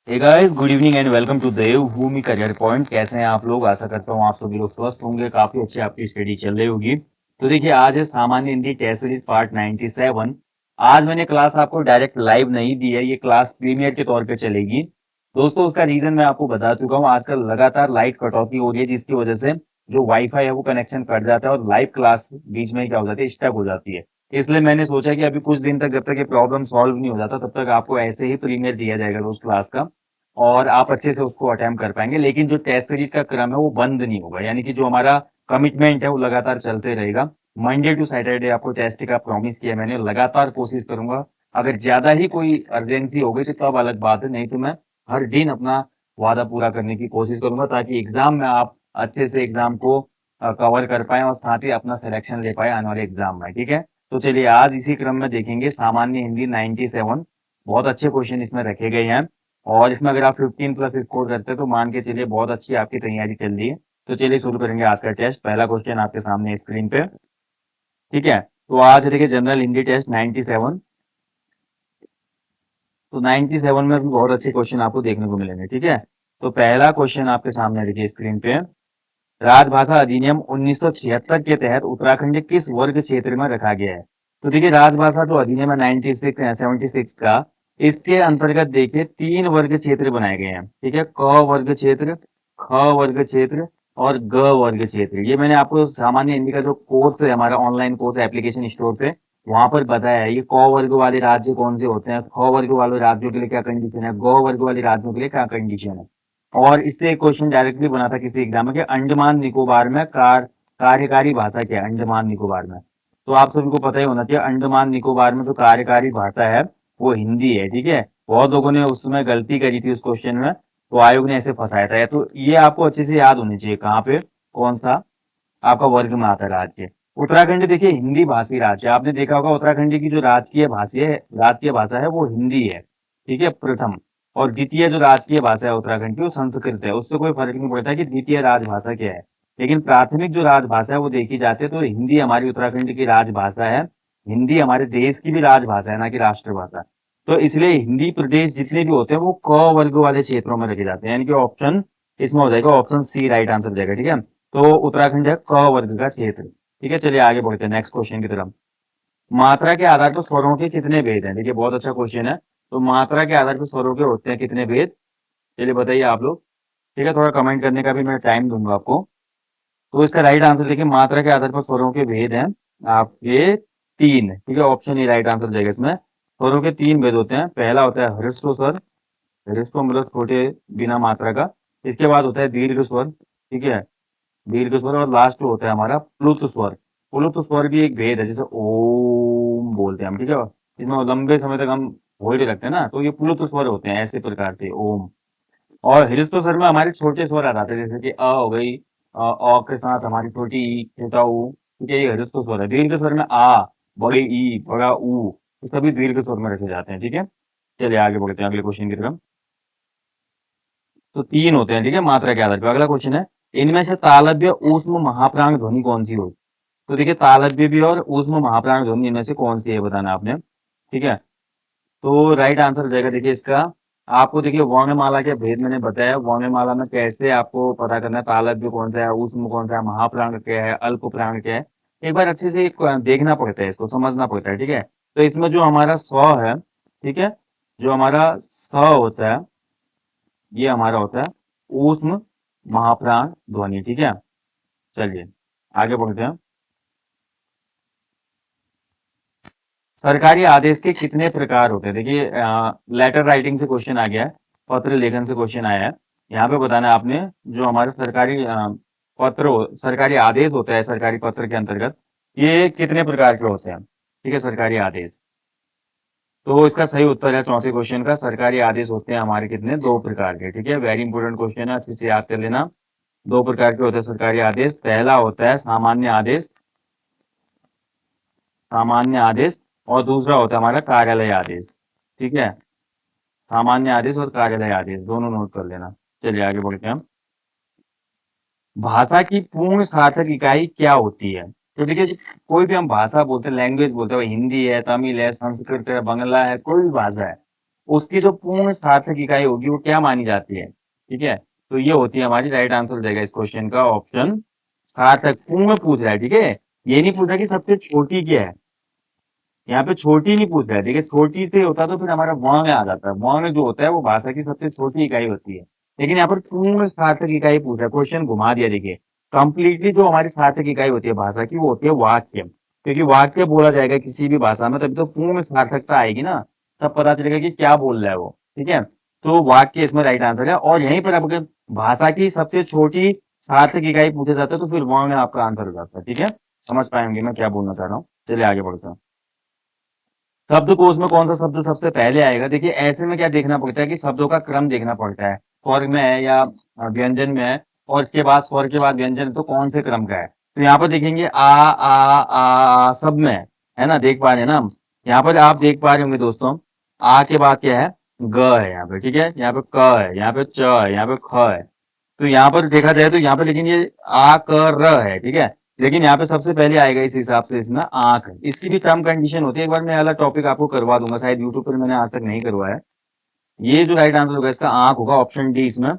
Hey guys, good evening and welcome to Devbhoomi career point. कैसे हैं आप लोग? आशा करता हूँ आप सभी लोग स्वस्थ होंगे, काफी अच्छी आपकी स्टडी चल रही होगी। तो देखिए, आज है सामान्य हिंदी टेस्ट सीरीज पार्ट 97। आज मैंने क्लास आपको डायरेक्ट लाइव नहीं दी है, ये क्लास प्रीमियर के तौर पे चलेगी। दोस्तों, उसका रीजन मैं आपको बता चुका हूँ। आजकल लगातार लाइट कटौती हो रही है, जिसकी वजह से जो वाईफाई है वो कनेक्शन कट जाता है और लाइव क्लास बीच में क्या हो जाती है, स्टक हो जाती है। इसलिए मैंने सोचा कि अभी कुछ दिन तक, जब तक ये प्रॉब्लम सॉल्व नहीं हो जाता, तब तक आपको ऐसे ही प्रीमियर दिया जाएगा रोज क्लास का, और आप अच्छे से उसको अटेम्प्ट कर पाएंगे। लेकिन जो टेस्ट सीरीज का क्रम है वो बंद नहीं होगा, यानी कि जो हमारा कमिटमेंट है वो लगातार चलते रहेगा। मंडे टू सैटरडे आपको टेस्ट का प्रॉमिस किया मैंने, लगातार कोशिश करूंगा। अगर ज्यादा ही कोई अर्जेंसी हो गई तो तब अलग बात है, नहीं तो मैं हर दिन अपना वादा पूरा करने की कोशिश करूंगा, ताकि एग्जाम में आप अच्छे से एग्जाम को कवर कर पाए और साथ ही अपना सिलेक्शन ले पाए आने वाले एग्जाम में। ठीक है, तो चलिए आज इसी क्रम में देखेंगे सामान्य हिंदी 97। बहुत अच्छे क्वेश्चन इसमें रखे गए हैं, और इसमें अगर आप 15 प्लस स्कोर करते हैं तो मान के चलिए बहुत अच्छी आपकी तैयारी चल रही है। तो चलिए शुरू करेंगे आज का टेस्ट। पहला क्वेश्चन आपके सामने स्क्रीन पे। ठीक है, तो आज देखिए जनरल हिंदी टेस्ट 97। तो 97 में भी बहुत अच्छे क्वेश्चन आपको देखने को मिलेंगे। ठीक है, तो पहला क्वेश्चन आपके सामने देखिए स्क्रीन पे। राजभाषा अधिनियम 1976 के तहत उत्तराखंड किस वर्ग क्षेत्र में रखा गया है? तो देखिए, राजभाषा जो अधिनियम है 96 का, इसके अंतर्गत देखिए 3 वर्ग क्षेत्र बनाए गए हैं। ठीक है, क वर्ग क्षेत्र, ख वर्ग क्षेत्र और ग वर्ग क्षेत्र। ये मैंने आपको सामान्य हिंदी का जो कोर्स है, हमारा ऑनलाइन कोर्स एप्लीकेशन स्टोर पे, वहां पर बताया है। ये क वर्ग वाले राज्य कौन से होते हैं, ख वर्ग वाले राज्यों के लिए क्या कंडीशन है, ग वर्ग वाले राज्यों के लिए क्या कंडीशन है। और इससे एक क्वेश्चन डायरेक्टली बना था किसी एग्जाम में कि अंडमान निकोबार में कार्यकारी भाषा क्या है, अंडमान निकोबार में। तो आप सभी को पता ही होना चाहिए, अंडमान निकोबार में जो कार्यकारी भाषा है वो हिंदी है। ठीक है, बहुत लोगों ने उसमें गलती करी थी उस क्वेश्चन में, तो आयोग ने ऐसे फंसाया था। तो ये आपको अच्छे से याद होनी चाहिए, कहाँ पे कौन सा आपका वर्ग में आता है राज्य। उत्तराखंड देखिए हिंदी भाषी राज्य है। आपने देखा होगा उत्तराखंड की जो राजकीय भाषा है वो हिंदी है। ठीक है, प्रथम। और द्वितीय जो राजकीय भाषा है उत्तराखंड की वो संस्कृत है। उससे कोई फर्क नहीं पड़ता कि द्वितीय राजभाषा क्या है, लेकिन प्राथमिक जो राजभाषा है वो देखी जाती है तो हिंदी हमारी उत्तराखंड की राजभाषा है। हिंदी हमारे देश की भी राजभाषा है, ना कि राष्ट्रभाषा। तो इसलिए हिंदी प्रदेश जितने भी होते हैं वो क वर्ग वाले क्षेत्रों में रखे जाते हैं, यानी कि ऑप्शन इसमें हो जाएगा, ऑप्शन सी राइट आंसर हो जाएगा। ठीक है, तो उत्तराखंड है क वर्ग का क्षेत्र। ठीक है, चलिए आगे बढ़ते हैं नेक्स्ट क्वेश्चन की तरफ। मात्रा के आधार पर स्वरों के कितने भेद हैं? देखिए बहुत अच्छा क्वेश्चन है। तो मात्रा के आधार पर स्वरों के होते हैं कितने भेद? चलिए बताइए आप लोग। ठीक है, थोड़ा कमेंट करने का भी मैं टाइम दूंगा आपको। तो इसका राइट आंसर देखिए, मात्रा के आधार पर स्वरों के भेद हैं आपके 3। ठीक है, ऑप्शन ए राइट आंसर जाएगा इसमें। स्वरों के 3 भेद होते हैं। पहला होता है ह्रस्व स्वर, ह्रस्व मतलब छोटे बिना मात्रा का। इसके बाद होता है दीर्घ स्वर। ठीक है, दीर्घ स्वर। और लास्ट होता है हमारा प्लुत स्वर। प्लुत स्वर भी एक भेद है, जैसे ओम बोलते हैं हम। ठीक है, इसमें लंबे समय तक हम होल्ड रखते हैं ना, तो ये प्लुत स्वर होते हैं ऐसे प्रकार से, ओम। और ह्रस्व स्वर में हमारे छोटे स्वर आ जाते हैं, जैसे कि अ हो गई, अ के साथ हमारी छोटी ई, छोटा ऊ। ठीक है, ये ह्रस्व स्वर है। दीर्घ स्वर में आ, बड़ी ई, बड़ा ऊ, तो सभी दीर्घ स्वर में रखे जाते हैं। ठीक है, चलिए आगे बढ़ते हैं अगले क्वेश्चन की तरफ। तो 3 होते हैं, ठीक है, मात्रा के आधार पर। अगला क्वेश्चन है, इनमें से तालव्य ऊष्म महाप्राण ध्वनि कौन सी होगी? तो देखिए, तालव्य भी और ऊष्म महाप्राण ध्वनि इनमें से कौन सी है बताना आपने। ठीक है, तो राइट आंसर हो जाएगा देखिए इसका। आपको देखिए वर्णमाला के भेद मैंने बताया, वर्णमाला में कैसे आपको पता करना है तालव्य कौन सा है, ऊष्म कौन सा है, महाप्राण क्या है, अल्प प्राण क्या है। एक बार अच्छे से देखना पड़ता है, इसको समझना पड़ता है। ठीक है, तो इसमें जो हमारा स्व है, ठीक है, जो हमारा स होता है, ये हमारा होता है ऊष्म महाप्राण ध्वनि। ठीक है, चलिए आगे बढ़ते हैं। सरकारी आदेश के कितने प्रकार होते हैं? देखिए लेटर राइटिंग से क्वेश्चन आ गया है, पत्र लेखन से क्वेश्चन आया है। यहाँ पे बताना है आपने, जो हमारे सरकारी सरकारी आदेश होता है सरकारी पत्र के अंतर्गत, ये कितने प्रकार के होते हैं? ठीक है, सरकारी आदेश। तो इसका सही उत्तर है चौथे क्वेश्चन का, सरकारी आदेश होते हैं हमारे कितने, 2 प्रकार के। ठीक है, वेरी इंपॉर्टेंट क्वेश्चन है, अच्छे से याद कर लेना। 2 प्रकार के होते हैं सरकारी आदेश। पहला होता है सामान्य आदेश, सामान्य आदेश, और दूसरा होता है हमारा कार्यालय आदेश। ठीक है, सामान्य आदेश और कार्यालय आदेश दोनों नोट कर लेना। चलिए आगे बढ़ते हैं हम। भाषा की पूर्ण सार्थक इकाई क्या होती है? तो देखिए, कोई भी हम भाषा बोलते हैं, लैंग्वेज बोलते हैं, हिंदी है, तमिल है, संस्कृत है, बंगला है, कोई भी भाषा है, उसकी जो पूर्ण सार्थक इकाई होगी वो क्या मानी जाती है, ठीक है। तो ये होती है हमारी राइट आंसर हो जाएगा इस क्वेश्चन का ऑप्शन सार्थक। पूर्ण पूछ रहा है, ठीक है, ये नहीं पूछ रहा कि सबसे छोटी क्या है, यहाँ पे छोटी नहीं पूछ रहा है, देखिए छोटी से होता तो फिर हमारा वर्ण में आ जाता है, वर्ण जो होता है वो भाषा की सबसे छोटी इकाई होती है, लेकिन यहाँ पर पूर्ण सार्थक इकाई पूछ रहा है, क्वेश्चन घुमा दिया। देखिए कंप्लीटली जो हमारी सार्थक इकाई होती है भाषा की वो होती है वाक्य, क्योंकि वाक्य बोला जाएगा किसी भी भाषा में तभी तो पूर्ण सार्थकता आएगी ना, तब पता चलेगा कि क्या बोल रहा है वो, ठीक है। तो वाक्य इसमें राइट आंसर है। और यहीं पर अगर भाषा की सबसे छोटी सार्थक इकाई पूछा जाता है तो फिर वर्ण आपका आंसर हो जाता है, ठीक है। समझ पाएंगे मैं क्या बोलना चाह रहा हूँ। चलिए आगे बढ़ते हैं। शब्दकोश में कौन सा शब्द सबसे पहले आएगा, देखिए ऐसे में क्या देखना पड़ता है कि शब्दों का क्रम देखना पड़ता है, स्वर में है या व्यंजन में है, और इसके बाद स्वर के बाद व्यंजन है, तो कौन से क्रम का है। तो यहाँ पर देखेंगे आ सब में है ना, देख पा रहे हैं ना हम। यहाँ पर आप देख पा रहे होंगे दोस्तों, आ के बाद क्या है, ग है यहाँ पे, ठीक है, यहाँ पे क है, यहाँ पे च है, यहाँ पे ख है। तो यहाँ पर देखा जाए तो यहाँ पे लेकिन ये आ क र है, ठीक है, लेकिन यहाँ पे सबसे पहले आएगा इस हिसाब से इसमें आंख। इसकी भी टर्म कंडीशन होती है, एक बार मैं अलग टॉपिक आपको करवा दूंगा, शायद यूट्यूब पर मैंने आज तक नहीं करवाया। ये जो राइट आंसर होगा इसका आंख होगा, ऑप्शन डी इसमें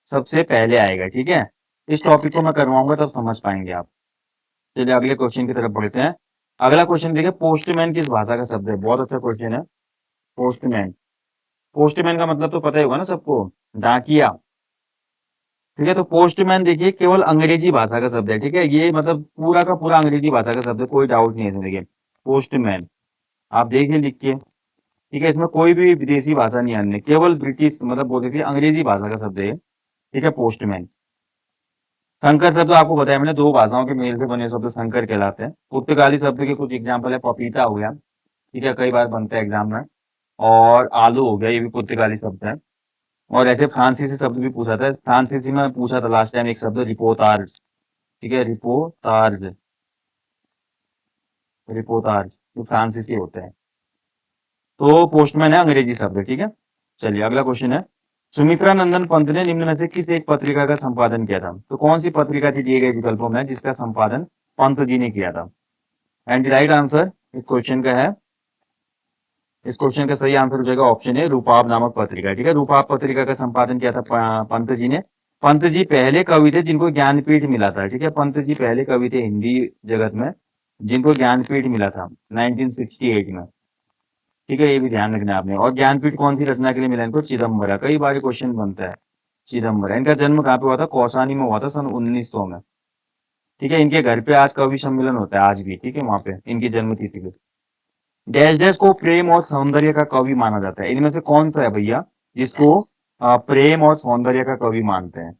सबसे पहले आएगा, ठीक है। इस टॉपिक को मैं करवाऊंगा तब समझ पाएंगे आप। चलिए अगले क्वेश्चन की तरफ बढ़ते हैं। अगला क्वेश्चन देखिए, पोस्टमैन किस भाषा का शब्द है, बहुत अच्छा क्वेश्चन है। पोस्टमैन, पोस्टमैन का मतलब तो पता ही होगा ना सबको, डाकिया, ठीक है। तो पोस्टमैन देखिए केवल अंग्रेजी भाषा का शब्द है, ठीक है, ये मतलब पूरा का पूरा अंग्रेजी भाषा का शब्द है, कोई डाउट नहीं है इसमें। देखिए पोस्टमैन आप देखिए लिख के, ठीक है, इसमें कोई भी विदेशी भाषा नहीं आने, केवल ब्रिटिश मतलब बोल देखिए अंग्रेजी भाषा का शब्द है, ठीक है, पोस्टमैन। संकर शब्द आपको बताया मैंने, दो भाषाओं के मेल से बने शब्द संकर कहलाते हैं। पुर्तगाली शब्द के कुछ एग्जाम्पल है, पपीता हो गया, ठीक है, कई बार बनता है एग्जाम में, और आलू हो गया, ये भी पुर्तगाली शब्द है। और ऐसे फ्रांसीसी शब्द भी पूछा था, फ्रांसीसी में पूछा था लास्ट टाइम एक शब्द रिपोर्टाज, ठीक है, रिपोर्टाज, रिपोर्टाज जो फ्रांसीसी होते हैं। तो पोस्टमैन है अंग्रेजी शब्द, ठीक है। चलिए अगला क्वेश्चन है, सुमित्रा नंदन पंत ने निम्न में से किस एक पत्रिका का संपादन किया था। तो कौन सी पत्रिका थी दिए गए विकल्पों में जिसका संपादन पंत जी ने किया था। एंड राइट आंसर इस क्वेश्चन का है, इस क्वेश्चन का सही आंसर हो जाएगा ऑप्शन है रूपाब नामक पत्रिका, ठीक है। रूपाब पत्रिका का संपादन किया था पंत जी ने। पंत जी पहले कवि थे जिनको ज्ञानपीठ मिला था, ठीक है, पंत जी पहले कवि थे हिंदी जगत में जिनको ज्ञानपीठ मिला था 1968 में, ठीक है, ये भी ध्यान रखना आपने। और ज्ञानपीठ कौन सी रचना के लिए मिला इनको, चिदम्बरा, कई बार क्वेश्चन बनता है चिदम्बरा। इनका जन्म कहाँ पे हुआ था, कौसानी में हुआ था सन 1900 में, ठीक है। इनके घर पे आज कवि सम्मेलन होता है आज भी, ठीक है, वहां पे इनकी जन्म तिथि पे। डेल्जस को प्रेम और सौंदर्य का कवि माना जाता है, इनमें से कौन सा है भैया जिसको प्रेम और सौंदर्य का कवि मानते हैं।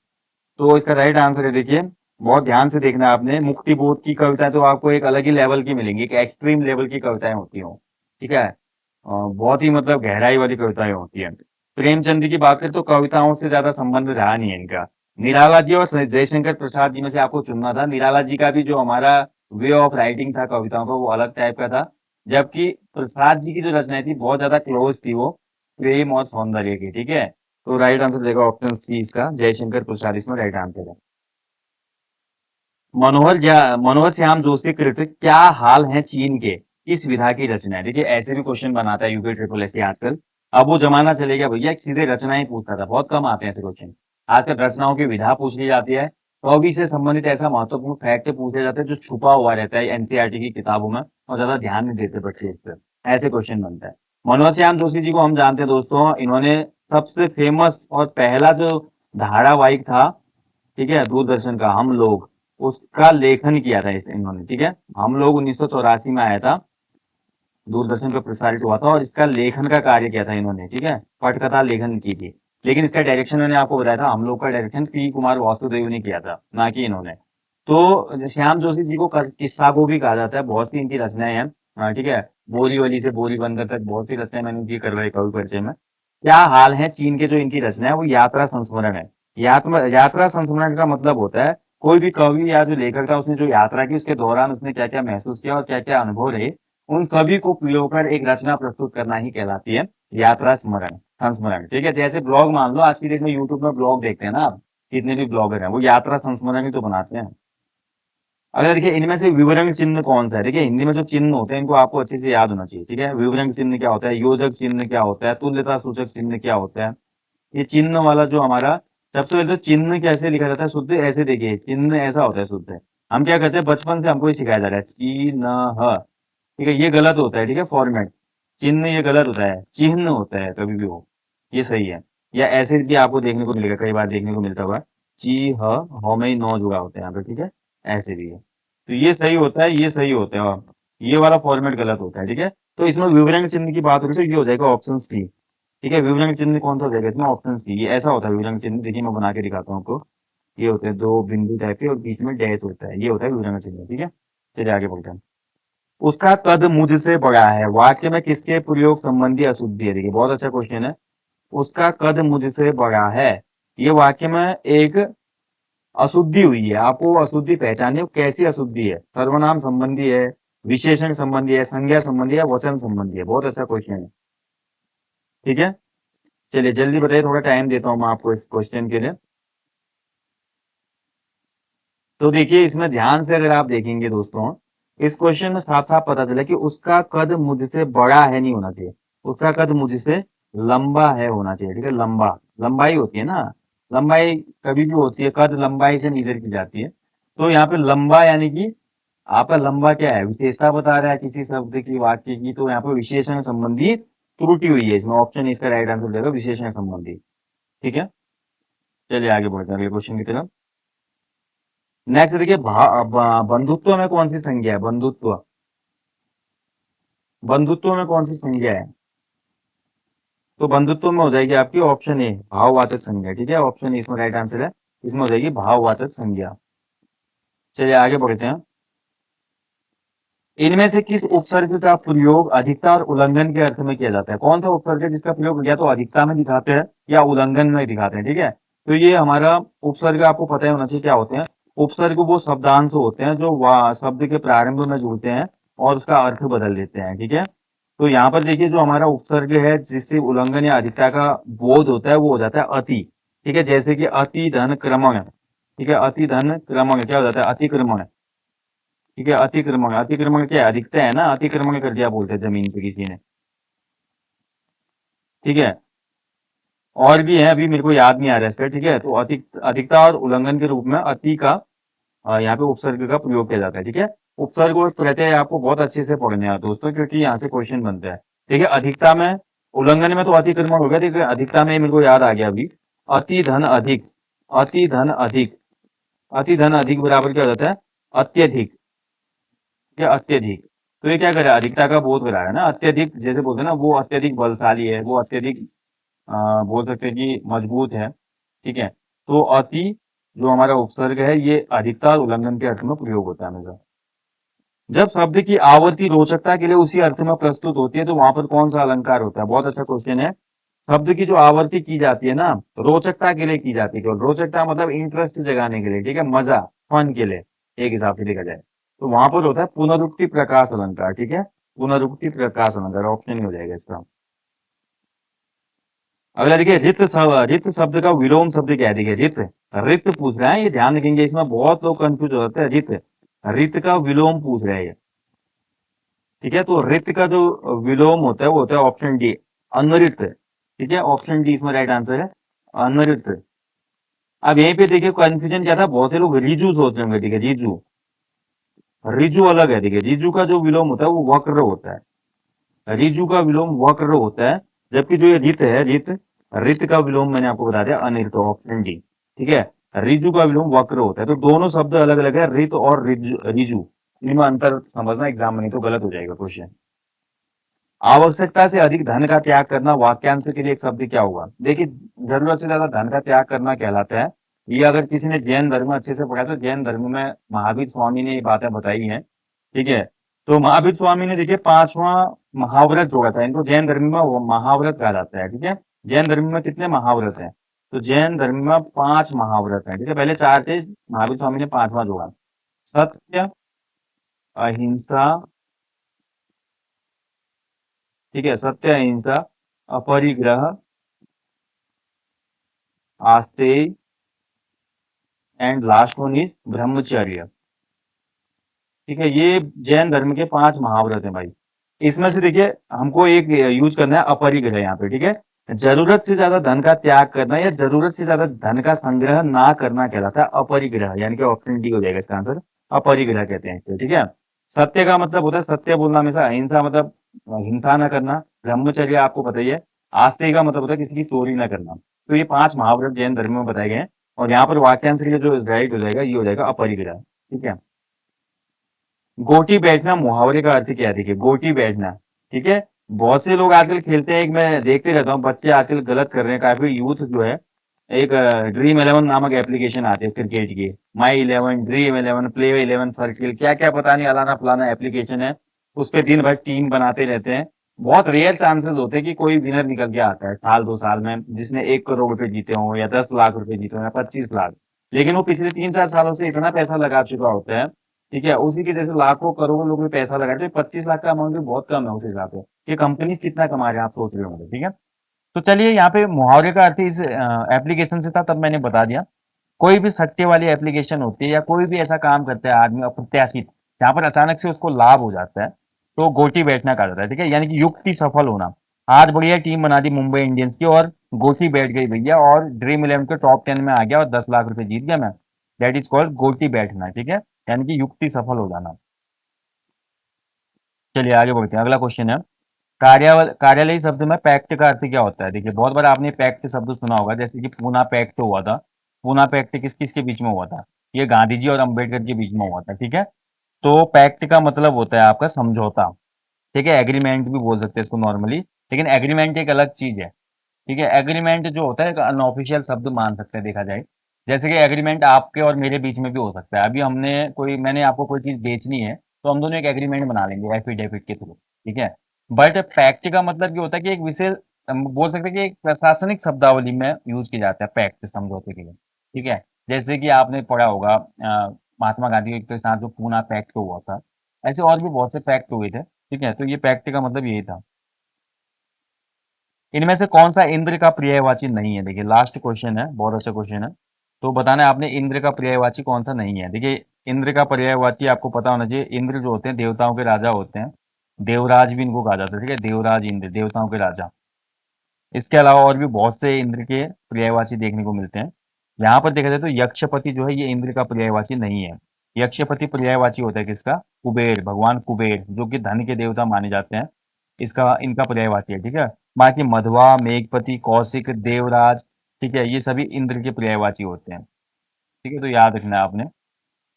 तो इसका राइट आंसर है, देखिए बहुत ध्यान से देखना आपने, मुक्ति बोध की कविताएं तो आपको एक अलग ही लेवल की मिलेंगी, एक एक्सट्रीम लेवल की कविताएं होती हो, ठीक है, बहुत ही मतलब गहराई वाली कविताएं होती है। प्रेमचंद की बात करें तो कविताओं से ज्यादा संबंध रहा नहीं है इनका। निराला जी और जयशंकर प्रसाद जी में से आपको चुनना था। निराला जी का भी जो हमारा वे ऑफ राइटिंग था कविताओं का वो अलग टाइप का था, जबकि प्रसाद जी की जो रचनाएं थी बहुत ज्यादा क्लोज थी वो प्रेम और सौंदर्य की, ठीक है। तो राइट आंसर देगा ऑप्शन सी इसका, जयशंकर प्रसाद इसमें राइट आंसर है। मनोहर श्याम जोशी कृत क्या हाल है चीन के, इस विधा की रचना है। देखिए ऐसे भी क्वेश्चन बनाता है यूपी ट्रिपल एस आजकल, अब वो जमाना चले गया भैया, सीधे रचनाएं पूछता था, बहुत कम आते हैं ऐसे क्वेश्चन। आजकल रचनाओं की विधा पूछ ली जाती है, कवि से संबंधित ऐसा महत्वपूर्ण फैक्ट पूछे जाते हैं जो छुपा हुआ रहता है एनसीईआरटी की किताबों में, और ज्यादा ध्यान नहीं देते बच्चे इस पर, ऐसे क्वेश्चन बनता है। मनोहर श्याम जोशी जी को हम जानते हैं दोस्तों, इन्होंने सबसे फेमस और पहला जो धारावाहिक था, ठीक है, दूरदर्शन का हम लोग, उसका लेखन किया था इन्होंने, ठीक है। हम लोग 1984 में आया था, दूरदर्शन पर प्रसारित हुआ था, और इसका लेखन का कार्य किया था इन्होंने, ठीक है, पटकथा लेखन की थी। लेकिन इसका डायरेक्शन मैंने आपको बताया था, हम लोग का डायरेक्शन पी कुमार वासुदेव ने किया था, ना कि इन्होंने। तो श्याम जोशी जी को किस्सा को भी कहा जाता है, बहुत सी इनकी रचनाएं हैं, ठीक है, बोरीवली से बोरी बंदर तक बहुत सी रचनाएं मैंने इनकी करवाई कवि परिचय में। क्या हाल है चीन के, जो इनकी रचना है वो यात्रा संस्मरण है। यात्रा संस्मरण का मतलब होता है कोई भी कवि या जो लेखक था उसने जो यात्रा की उसके दौरान उसने क्या क्या महसूस किया और क्या क्या अनुभव रहे, उन सभी को पिरोकर एक रचना प्रस्तुत करना ही कहलाती है यात्रा स्मरण संस्मरण, ठीक है। जैसे ब्लॉग मान लो, आज की डेट में यूट्यूब में ब्लॉग देखते हैं ना आप, कितने भी ब्लॉगर हैं वो यात्रा संस्मरण ही तो बनाते हैं। अगर देखिए इनमें से विवरण चिन्ह कौन सा है, देखिए हिंदी में जो चिन्ह होते हैं इनको आपको अच्छे से याद होना चाहिए, ठीक है। विवरण चिन्ह क्या होता है, योजक चिन्ह क्या होता है, तुल्यता सूचक चिन्ह क्या होता है। ये चिन्ह वाला जो हमारा, सबसे पहले तो चिन्ह कैसे लिखा जाता है शुद्ध, ऐसे देखिए चिन्ह ऐसा होता है शुद्ध। हम क्या करते हैं, बचपन से हमको ये सिखाया जा रहा है चिन्ह, ठीक है, ये गलत होता है, ठीक है, फॉर्मेट चिन्ह ये गलत होता है, चिन्ह होता है कभी भी हो, ये सही है। या ऐसे भी आपको देखने को मिलेगा, कई बार देखने को मिलता हुआ, ची ह में ही नौ जुड़ा होता है यहाँ पे, ठीक है, ऐसे भी है। तो ये सही होता है, ये सही होता है, और ये वाला फॉर्मेट गलत होता है, ठीक है। तो इसमें विवरण चिन्ह की बात हो रही है तो ये हो जाएगा ऑप्शन सी, ठीक है। विवरण चिन्ह कौन सा हो जाएगा इसमें, ऑप्शन सी, ये ऐसा होता है विवरण चिन्ह, देखिए मैं बना के दिखाता हूँ आपको। ये होते हैं दो बिंदु टाइप के और बीच में डैश होता है, ये होता है विवरण चिन्ह, ठीक है। चलिए आगे बढ़ते हैं। उसका कद मुझसे बड़ा है, वाक्य में किसके प्रयोग संबंधी अशुद्धि है, देखिए बहुत अच्छा क्वेश्चन है। उसका कद मुझसे बड़ा है, ये वाक्य में एक अशुद्धि हुई है, आपको अशुद्धि पहचानिए वो कैसी अशुद्धि है, सर्वनाम संबंधी है, विशेषण संबंधी है, संज्ञा संबंधी है, वचन संबंधी है, बहुत अच्छा क्वेश्चन है, ठीक है। चलिए जल्दी बताइए, थोड़ा टाइम देता हूं मैं आपको इस क्वेश्चन के लिए। तो देखिए इसमें ध्यान से अगर आप देखेंगे दोस्तों, इस क्वेश्चन में साफ साफ पता चला कि उसका कद मुझसे बड़ा है नहीं होना चाहिए, उसका कद मुझसे लंबा है होना चाहिए, ठीक है। लंबा, लंबाई होती है ना, लंबाई कभी भी होती है, कद लंबाई से मेजर की जाती है। तो यहाँ पे लंबा यानी कि आपका लंबा क्या है, विशेषता बता रहा है किसी शब्द की, वाक्य की, तो यहाँ पे विशेषण संबंधी त्रुटि हुई है, इसमें ऑप्शन इसका राइट आंसर देगा, विशेषण संबंधी, ठीक है। चलिए आगे बढ़ते हैं अगले क्वेश्चन की तरफ। नेक्स्ट देखिए, बंधुत्व में कौन सी संज्ञा है, बंधुत्व, बंधुत्व में कौन सी संज्ञा है, तो बंधुत्व में हो जाएगी आपकी ऑप्शन ए भाववाचक संज्ञा, ठीक है, ऑप्शन ए इसमें राइट आंसर है, इसमें हो जाएगी भाववाचक संज्ञा। चलिए आगे बढ़ते हैं। इनमें से किस उपसर्ग का प्रयोग अधिकता और उल्लंघन के अर्थ में किया जाता है, कौन सा उपसर्ग है जिसका प्रयोग या तो अधिकता में दिखाते हैं या उल्लंघन में दिखाते हैं, ठीक है। तो ये हमारा उपसर्ग आपको पता है होना चाहिए क्या होते हैं। उपसर्ग वो शब्दांश होते हैं जो शब्द के प्रारंभ में जुड़ते हैं और उसका अर्थ बदल देते हैं, ठीक है। तो यहाँ पर देखिए जो हमारा उपसर्ग है जिससे उल्लंघन या अधिकता का बोध होता है वो हो जाता है अति, ठीक है, जैसे कि अति धन क्रमण, ठीक है, अति धन क्रमण क्या हो जाता है, अतिक्रमण, ठीक है, अतिक्रमण, अतिक्रमण क्या है, अधिकता है ना, अतिक्रमण कर दिया बोलते हैं जमीन पे किसी ने, ठीक है। और भी है, अभी मेरे को याद नहीं आ रहा है इसका, ठीक है। तो अधिकता और उल्लंघन के रूप में अति का यहाँ पे उपसर्ग का प्रयोग किया जाता है, ठीक है। उपसर्ग और प्रत्यय आपको बहुत अच्छे से पढ़ने हैं दोस्तों, क्योंकि यहाँ से क्वेश्चन बनता है, ठीक है। अधिकता में, उल्लंघन में तो अतिक्रमण हो गया, ठीक है, अधिकता में मेरे को याद आ गया अभी, अति धन अधिक, अति धन अधिक, अति धन अधिक बराबर क्या हो जाता है, अत्यधिक, क्या अत्यधिक। तो ये क्या कर रहा है, अधिकता का बोध करा रहा है ना, अत्यधिक जैसे बोलते हैं ना, वो अत्यधिक बलशाली है, वो अत्यधिक बोल सकते हैं कि मजबूत है, ठीक है। तो अति जो हमारा उपसर्ग है ये अधिकता और उल्लंघन के अर्थ में प्रयोग होता है हमेशा। जब शब्द की आवृत्ति रोचकता के लिए उसी अर्थ में प्रस्तुत होती है तो वहां पर कौन सा अलंकार होता है, बहुत अच्छा क्वेश्चन है। शब्द की जो आवृत्ति की जाती है ना, रोचकता के लिए की जाती है, केवल रोचकता मतलब इंटरेस्ट जगाने के लिए, ठीक है, मजा, फन के लिए, एक हिसाब से देखा जाए तो वहां पर होता है पुनरुक्ति प्रकाश अलंकार, ठीक है, पुनरुक्ति प्रकाश अलंकार, ऑप्शन ही हो जाएगा इसका। अगला देखिए, रित शब्द का विलोम शब्द क्या है, देखिए रित, रित पूछ रहा है, ये ध्यान रखेंगे, इसमें बहुत लोग कंफ्यूज हो जाते हैं, रित, रित का विलोम पूछ रहे हैं, ठीक है। तो रित का जो विलोम होता है वो होता है ऑप्शन डी, अनरित, ठीक है, ऑप्शन डी इसमें राइट आंसर है, अनरित। अब यहीं पे देखिए कंफ्यूजन क्या था, बहुत से लोग रिजु सोच रहे होंगे, ठीक है, रिजु, रिजु अलग है, देखिए रिजु का जो विलोम होता है वो वक्र होता है, रिजु का विलोम वक्र होता है, जबकि जो ये रित है, रित, रित का विलोम मैंने आपको बता दिया अनिर्त, ऑप्शन डी, ठीक है। रिजु का विलोम वक्र होता है, तो दोनों शब्द अलग अलग है, रित और रिजु, इनमें अंतर समझना एग्जाम में, नहीं तो गलत हो जाएगा क्वेश्चन। आवश्यकता से अधिक धन का त्याग करना वाक्यांश के लिए एक शब्द क्या होगा, देखिए जरूरत से ज्यादा धन का त्याग करना कहलाता है। ये अगर किसी ने जैन धर्म अच्छे से पढ़ा तो जैन धर्म में महावीर स्वामी ने ये बातें बताई हैं, ठीक है। तो महावीर स्वामी ने देखिए पांचवा महाव्रत जोड़ा था, इनको जैन धर्म में वो महाव्रत कहा जाता है, ठीक है। जैन धर्म में कितने महाव्रत हैं, तो जैन धर्म में 5 महाव्रत हैं, ठीक है, पहले 4 थे, महावीर स्वामी ने 5वां जोड़ा। सत्य, अहिंसा, ठीक है, सत्य, अहिंसा, अपरिग्रह, आस्ते, एंड लास्ट वन इज ब्रह्मचर्य, ठीक है, ये जैन धर्म के 5 महाव्रत हैं भाई। इसमें से देखिए हमको एक यूज करना है अपरिग्रह यहाँ पे, ठीक है। जरूरत से ज्यादा धन का त्याग करना या जरूरत से ज्यादा धन का संग्रह ना करना कहलाता है अपरिग्रह, यानी कि ऑप्शन डी हो जाएगा इसका आंसर। अपरिग्रह कहते हैं इससे, ठीक है। सत्य का मतलब होता है सत्य बोलना हमेशा, अहिंसा मतलब हिंसा ना करना, ब्रह्मचर्य आपको पता ही है, आस्तिक का मतलब होता है किसी की चोरी ना करना। तो ये 5 महाव्रत जैन धर्म में बताए गए हैं, और यहाँ पर वाक्यांश के लिए जो राइट हो जाएगा ये हो जाएगा अपरिग्रह, ठीक है। गोटी बैठना मुहावरे का अर्थ क्या है, देखिए गोटी बैठना, ठीक है। बहुत से लोग आजकल खेलते हैं, एक मैं देखते रहता हूँ बच्चे आजकल गलत कर रहे हैं काफी, यूथ जो है एक ड्रीम 11 नामक एप्लीकेशन आती है क्रिकेट की, माई 11, ड्रीम 11, प्ले 11 सर्किल, क्या क्या पता नहीं अलाना फलाना एप्लीकेशन है। उस पे दिन भर टीम बनाते रहते हैं। बहुत रेयर चांसेस होते हैं कि कोई विनर निकल के आता है साल 2 साल में, जिसने 1 करोड़ रुपए जीते हों या 10 लाख रुपए जीते हों या 25 लाख। लेकिन वो पिछले 3-4 सालों से इतना पैसा लगा चुका होता है, ठीक है। उसी के जैसे लाखों करोड़ों लोग भी पैसा लगा रहे हैं, तो 25 लाख का अमाउंट भी बहुत कम है उस हिसाब से। ये कंपनीज कितना कमा रहे हैं आप सोच रहे होंगे, ठीक है। तो चलिए यहाँ पे मुहावरे का अर्थ इस एप्लीकेशन से था, तब मैंने बता दिया। कोई भी सट्टे वाली एप्लीकेशन होती है या कोई भी ऐसा काम करता है आदमी अप्रत्याशित, जहां पर अचानक से उसको लाभ हो जाता है, तो गोटी बैठना कहा जाता है, ठीक है। यानी कि युक्ति सफल होना। आज बढ़िया टीम बना दी मुंबई इंडियंस की और गोटी बैठ गई भैया, और ड्रीम 11 के टॉप 10 में आ गया और 10 लाख रुपए जीत गया मैं। दैट इज कॉल्ड गोटी बैठना, ठीक है। यानी कि युक्ति सफल हो जाना। चलिए आगे बढ़ते हैं, अगला क्वेश्चन है। कार्यालयी शब्द में पैक्ट का अर्थ क्या होता है, देखिए बहुत बार आपने पैक्ट शब्द सुना होगा, जैसे कि पूना पैक्ट हुआ था। पूना पैक्ट किस किस के बीच में हुआ था, ये गांधी जी और अंबेडकर के बीच में हुआ था, ठीक है। तो पैक्ट का मतलब होता है आपका समझौता, ठीक है। एग्रीमेंट भी बोल सकते हैं इसको नॉर्मली, लेकिन एग्रीमेंट एक अलग चीज है, ठीक है। एग्रीमेंट जो होता है एक अनऑफिशियल शब्द मान सकते हैं देखा जाए। जैसे कि एग्रीमेंट आपके और मेरे बीच में भी हो सकता है, अभी मैंने आपको कोई चीज बेचनी है, तो हम दोनों एक एग्रीमेंट बना लेंगे एफिडेविट के थ्रू, ठीक है। बट पैक्ट का मतलब ये होता है कि एक विशेष, हम बोल सकते हैं कि एक प्रशासनिक शब्दावली में यूज किया जाता है पैक्ट समझौते के लिए, ठीक है। जैसे कि आपने पढ़ा होगा महात्मा गांधी के साथ जो पूना पैक्ट हुआ था, ऐसे और भी बहुत से पैक्ट हुए थे, ठीक है। तो ये पैक्ट का मतलब यही था। इनमें से कौन सा इंद्र का पर्यायवाची नहीं है, देखिए लास्ट क्वेश्चन है, बहुत अच्छा क्वेश्चन है। तो बताना है आपने इंद्र का पर्यायवाची कौन सा नहीं है। देखिए इंद्र का पर्यायवाची आपको पता होना चाहिए, इंद्र जो होते हैं देवताओं के राजा होते हैं, देवराज भी इनको कहा जाता है, ठीक है। देवराज इंद्र देवताओं के राजा। इसके अलावा और भी बहुत से इंद्र के पर्यायवाची देखने को मिलते हैं। यहाँ पर देखा जाए तो यक्षपति जो है ये इंद्र का पर्यायवाची नहीं है। यक्षपति पर्यायवाची होता है किसका, कुबेर, भगवान कुबेर जो कि धन के देवता माने जाते हैं, इसका इनका पर्यायवाची है, ठीक है। बाकी मधवा, मेघपति, कौशिक, देवराज, ठीक है, ये सभी इंद्र के पर्यायवाची होते हैं, ठीक है। तो याद रखना है आपने,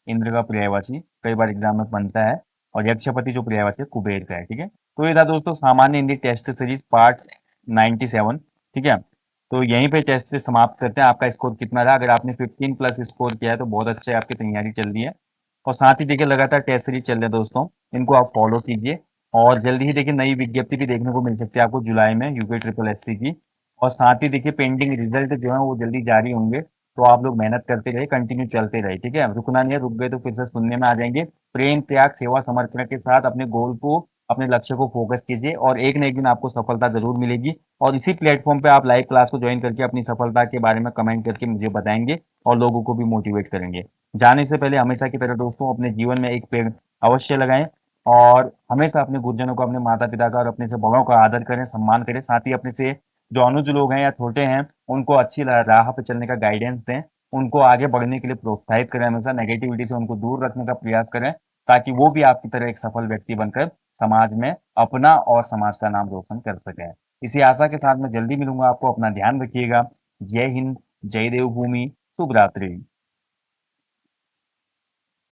इंद्र का पर्यायवाची कई बार एग्जाम में बनता है, और यक्षपति जो पर्यायवाची है कुबेर का है, ठीक है। तो ये था दोस्तों सामान्य हिंदी टेस्ट सीरीज पार्ट 97, ठीक है। तो यहीं पे टेस्ट से समाप्त करते हैं। आपका स्कोर कितना रहा, अगर आपने 15+ स्कोर किया है तो बहुत अच्छे आपकी तैयारी चल रही है। और साथ ही देखिए लगातार टेस्ट सीरीज चल रहे हैं दोस्तों, इनको आप फॉलो कीजिए। और जल्दी ही देखिए नई विज्ञप्ति भी देखने को मिल सकती है आपको जुलाई में यूपी ट्रिपल एससी की। और साथ ही देखिए पेंडिंग रिजल्ट जो है वो जल्दी जारी होंगे, तो आप लोग मेहनत करते रहे, कंटिन्यू चलते रहे, ठीक है। रुकना नहीं है, रुक गए तो फिर से सुनने में आ जाएंगे। प्रेम, त्याग, सेवा, समर्पण के साथ अपने गोल को, अपने लक्ष्य को फोकस कीजिए, और एक न एक दिन आपको सफलता जरूर मिलेगी। और इसी प्लेटफॉर्म पे आप लाइव क्लास को ज्वाइन करके अपनी सफलता के बारे में कमेंट करके मुझे बताएंगे, और लोगों को भी मोटिवेट करेंगे। जाने से पहले हमेशा की तरह दोस्तों अपने जीवन में एक पेड़ अवश्य लगाएं, और हमेशा अपने गुरुजनों को, अपने माता पिता का और अपने से बड़ों का आदर करें, सम्मान करें। साथ ही अपने से जो अनुज लोग हैं या छोटे हैं, उनको अच्छी राह पे चलने का गाइडेंस दें, उनको आगे बढ़ने के लिए प्रोत्साहित करें, हमेशा नेगेटिविटी से उनको दूर रखने का प्रयास करें, ताकि वो भी आपकी तरह एक सफल व्यक्ति बनकर समाज में अपना और समाज का नाम रोशन कर सकें। इसी आशा के साथ मैं जल्दी मिलूंगा आपको, अपना ध्यान रखिएगा। जय हिंद, जय देवभूमि, शुभ रात्रि।